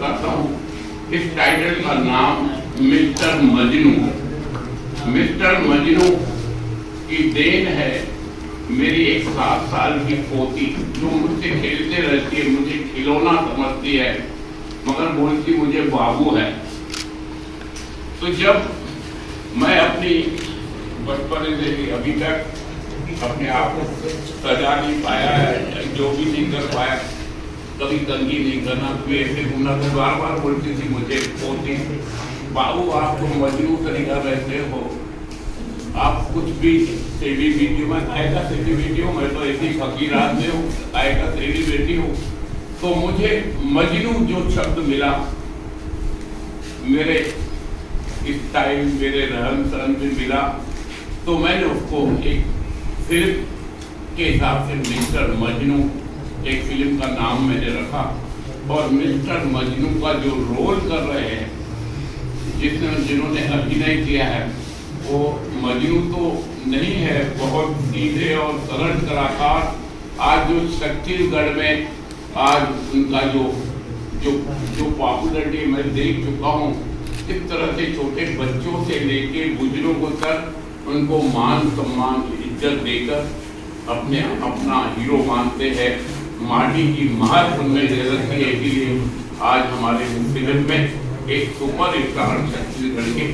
बताता हूँ। इस टाइटल का नाम मिस्टर मजनू। मिस्टर मजनू की देन है मेरी एक 7 साल की पोती, जो मुझसे खेलते रहती है, मुझे खिलौना समझती है, मगर बोलती मुझे बाबू है। तो जब मैं अपनी बचपन से अभी तक अपने आप को सजा नहीं पाया है, जो भी नहीं कर पाया, कभी कंघी नहीं करना, कभी ऐसे घूमना, तो बार बार बोलती थी मुझे पोती, बाबू आप तो मजनू तरीका रहते हो, आप कुछ भी सेवी वीडियो में आएगा, सेवी वीडियो मैं तो ऐसी फकीर आदमी हूँ, आएगा सेवी बेटी हूँ। तो मुझे मजनू जो शब्द मिला, मेरे स्टाइल, मेरे रहन सहन में मिला, तो मैंने उसको एक फिल्म के हिसाब से मिस्टर मजनू एक फिल्म का नाम मैंने रखा। और मिस्टर मजनू का जो रोल कर रहे हैं, जिन्होंने अभिनय किया है, वो मजनू तो नहीं है, बहुत सीधे और सरल कलाकार। आज जो छत्तीसगढ़ में आज उनका जो पॉपुलरिटी मैं देख चुका हूँ, इस तरह से छोटे बच्चों से लेके बुजुर्गों तक उनको मान सम्मान इज्जत देकर अपना हीरो मानते हैं। माटी की महत्व उनमें दे रखी है, इसलिए आज हमारे फिल्म में एक सुपर स्टार छत्तीसगढ़ के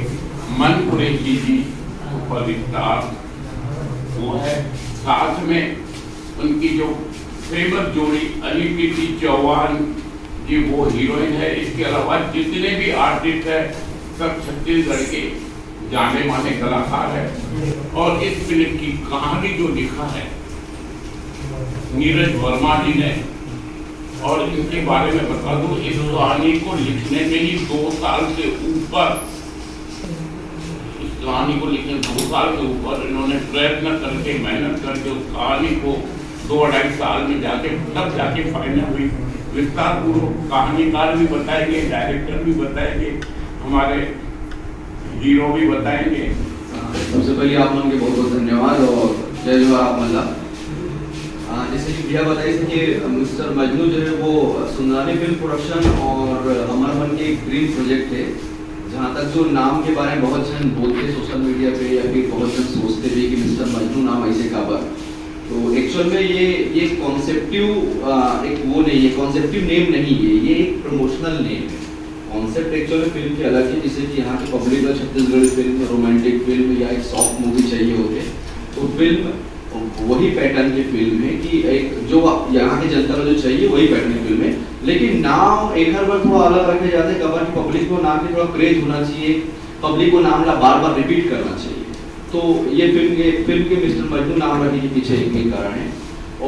मन कुरेशी जी सुपर स्टार वो है। साथ में उनकी जो फेमस जोड़ी अनिकेती चौहान जी वो हीरोइन है। इसके अलावा जितने भी आर्टिस्ट है सब छत्तीसगढ़ के जाने माने कलाकार है। और इस फिल्म की कहानी जो लिखा है नीरज वर्मा जी ने, और इनके बारे में बता दूं, इस कहानी को लिखने में ही 2 साल से ऊपर, इस कहानी को लिखने 2 साल से ऊपर इन्होंने प्रयत्न करके, मेहनत करके उस कहानी को 2-2.5 साल में तब जाके फाइनल हुई। विस्तार पूर्वक कहानीकार भी बताएंगे, डायरेक्टर भी बताएंगे, हमारे हीरो भी बताएंगे। सबसे पहले आप लोगों के बहुत बहुत धन्यवाद और जय जवाहर मल्ला। जैसे कि भैया बताइए कि मिस्टर मजनू जो है वो सुंदरानी फिल्म प्रोडक्शन और हमारा मन के एक ड्रीम प्रोजेक्ट है। जहाँ तक जो नाम के बारे में बहुत जन बोलते हैं सोशल मीडिया पे, या फिर बहुत जन सोचते भी कि मिस्टर मजनू नाम ऐसे काबर, तो एक्चुअल में ये कॉन्सेप्टिव एक वो नहीं है, कॉन्सेप्टिव नेम नहीं है, ये एक प्रमोशनल नेम है। कॉन्सेप्ट एक्चुअली फिल्म के अलग है, जैसे कि यहाँ के पब्लिक का छत्तीसगढ़ी फिल्म, रोमांटिक फिल्म या एक सॉफ्ट मूवी चाहिए होते, तो फिल्म वही पैटर्न की फिल्म है कि एक जो यहाँ के जनता को जो चाहिए वही पैटर्न की फिल्म है। लेकिन नाम एक हर बार थोड़ा अलग रखे जाते हैं, कबर की पब्लिक को नाम की थोड़ा क्रेज होना चाहिए, पब्लिक को नाम ना बार बार रिपीट करना चाहिए। तो ये फिल्म के मिस्टर मजनू नाम रखने के पीछे एक कारण है।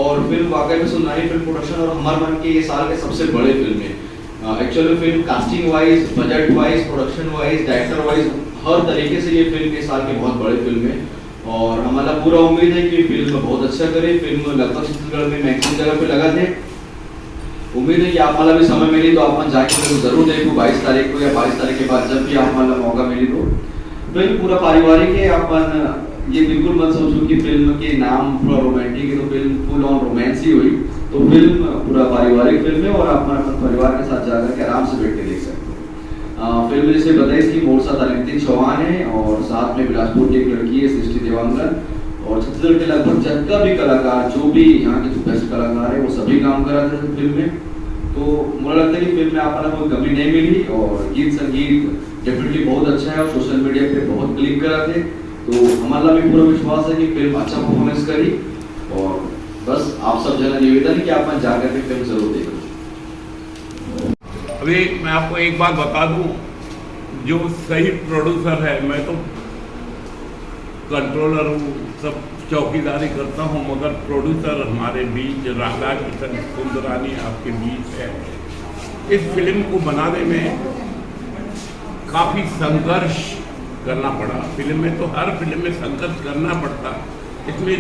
और फिल्म वाकई में सुंदरानी फिल्म प्रोडक्शन और हमारे मन के ये साल के सबसे बड़े फिल्म है। Actually film casting wise, budget wise, production wise, director wise, हर तरीके से ये फिल्म के साल की बहुत बड़ी फिल्म है। और हमारा पूरा उम्मीद है कि फिल्म बहुत अच्छा करे। फिल्म लगभग छत्तीसगढ़ में मैक्सिमम जगह पे लगा थे। उम्मीद है कि आप वाला भी समय मिली तो आप जाके फिल्म जरूर देखो 22 तारीख को या 22 तारीख के बाद जब भी आप वाला मौका मिली तो। फिल्म पूरा पारिवारिक है। अपन ये बिल्कुल मत सोचो कि फिल्म के नाम पूरा रोमांटिक है तो फिल्म फुल ऑन रोमांस ही हुई। तो फिल्म पूरा पारिवारिक फिल्म है और आप अपने परिवार के साथ जाकर के आराम से बैठ के देख सकते हो। फिल्म जैसे बताई इसकी मोड़ साथ अनिकेती चौहान है और साथ में बिलासपुर की एक लड़की है सृष्टि देवांगन, और छत्तीसगढ़ के लगभग जितना भी कलाकार, जो भी यहाँ के जो बेस्ट कलाकार है वो सभी काम कर रहे थे फिल्म में। तो मुझे लगता है कि फिल्म में आपको कोई कमी नहीं मिली और गीत संगीत डेफिनेटली बहुत अच्छा है और सोशल मीडिया पे बहुत क्लिक करा थे। तो हमारा भी पूरा विश्वास है कि फिल्म अच्छा परफॉर्मेंस करी और बस आप सब जना निवेदन है कि आप जाकर के फिल्म जरूर देखो। अभी मैं आपको एक बात बता दूं, जो सही प्रोड्यूसर है, मैं तो कंट्रोलर हूँ, सब चौकीदारी करता हूँ, मगर प्रोड्यूसर हमारे बीच राधा किशन सुंदरानी आपके बीच है। इस फिल्म को बनाने में काफ़ी संघर्ष करना पड़ा। फिल्म में तो हर फिल्म में संघर्ष करना पड़ता, इसमें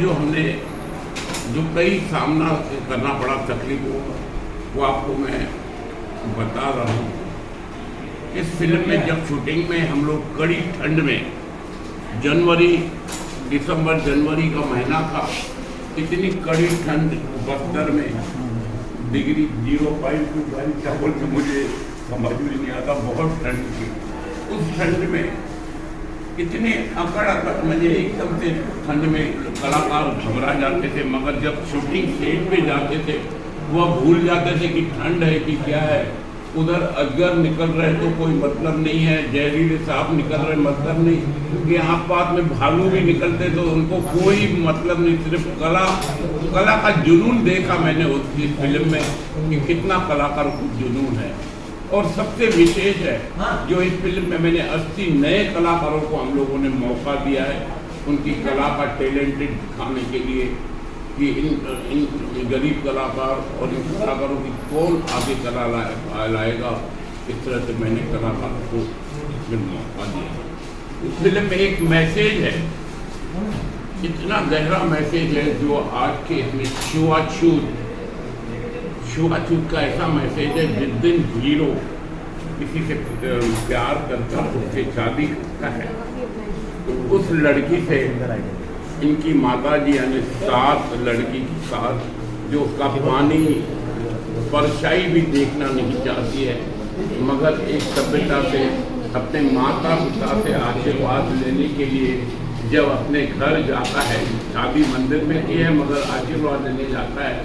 जो कई सामना करना पड़ा तकलीफों, वो आपको मैं बता रहा हूँ। इस फिल्म में जब शूटिंग में हम लोग कड़ी ठंड में, दिसंबर जनवरी का महीना था, इतनी कड़ी ठंड बस्तर में डिग्री 0.25 क्या बोलते, मुझे समझ में नहीं आता, बहुत ठंड थी। उस ठंड में इतने अकड़ मुझे एकदम से ठंड में कलाकार घबरा जाते थे, मगर जब शूटिंग सेट पे जाते थे वह भूल जाते थे कि ठंड है कि क्या है। उधर अजगर निकल रहे तो कोई मतलब नहीं है, जहरीले सांप निकल रहे मतलब नहीं, यहाँ पास में भालू भी निकलते तो उनको कोई मतलब नहीं। सिर्फ कला का जुनून देखा मैंने उस फिल्म में कि कितना कलाकार को जुनून है। और सबसे विशेष है जो इस फिल्म में मैंने 80 नए कलाकारों को हम लोगों ने मौका दिया है उनकी कला का टैलेंटेड दिखाने के लिए कि इन गरीब कलाकार और इन कलाकारों की कौन आगे कला लाएगा। इस तरह से मैंने कलाकार को मौका दिया। इस फिल्म में एक मैसेज है, इतना गहरा मैसेज है जो आज के इसमें छुआछूत का ऐसा मैसेज है। जिस दिन हीरो किसी से प्यार करता उससे शादी करता है तो उस लड़की से इनकी माता जी यानी सास, लड़की की सास जो उसका पानी परछाई भी देखना नहीं चाहती है, मगर एक सभ्यता से अपने माता पिता से आशीर्वाद लेने के लिए जब अपने घर जाता है, शादी मंदिर में की है मगर आशीर्वाद लेने जाता है,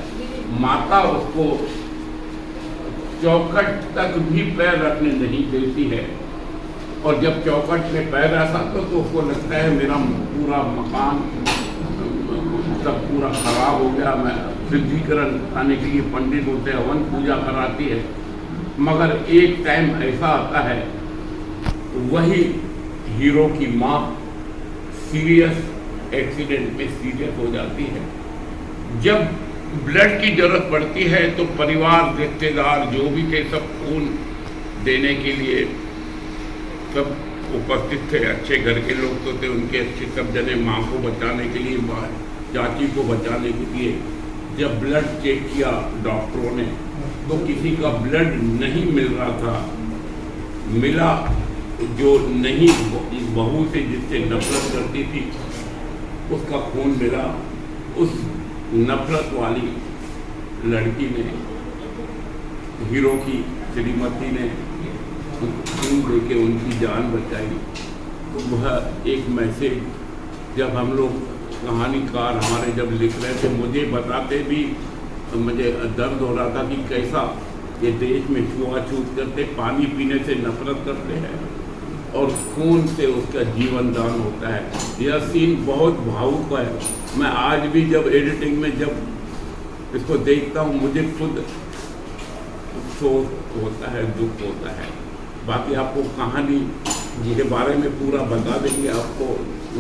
माता उसको चौखट तक भी पैर रखने नहीं देती है। और जब चौखट में पैर रखा तो उसको लगता है मेरा पूरा मकान सब पूरा खराब हो गया। मैं शुद्धिकरण आने के लिए पंडित होते हैं, हवन पूजा कराती है, मगर एक टाइम ऐसा आता है वही हीरो की माँ सीरियस एक्सीडेंट में सीरियस हो जाती है। जब ब्लड की जरूरत पड़ती है तो परिवार, रिश्तेदार जो भी थे सब खून देने के लिए सब उपस्थित थे। अच्छे घर के लोग तो थे, उनके अच्छे सब जने माँ को बचाने के लिए, माँ चाची को बचाने के लिए। जब ब्लड चेक किया डॉक्टरों ने तो किसी का ब्लड नहीं मिल रहा था, मिला जो नहीं बहू से जिससे नफरत करती थी उसका खून मिला। उस नफरत वाली लड़की ने, हीरो की श्रीमती ने खून देके उनकी जान बचाई। तो वह एक मैसेज जब हम लोग कहानीकार हमारे जब लिख रहे थे, मुझे बताते भी मुझे दर्द हो रहा था कि कैसा ये देश में छुआछूत करते, पानी पीने से नफरत करते हैं और खून से उसका जीवन दान होता है। यह सीन बहुत भावुक है। मैं आज भी जब एडिटिंग में जब इसको देखता हूँ मुझे खुद अफसोस होता है, दुख होता है। बाकी आपको कहानी के बारे में पूरा बता देंगे, आपको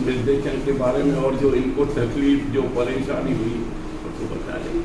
निर्देशन के बारे में और जो इनको तकलीफ जो परेशानी हुई उसको बता देंगे।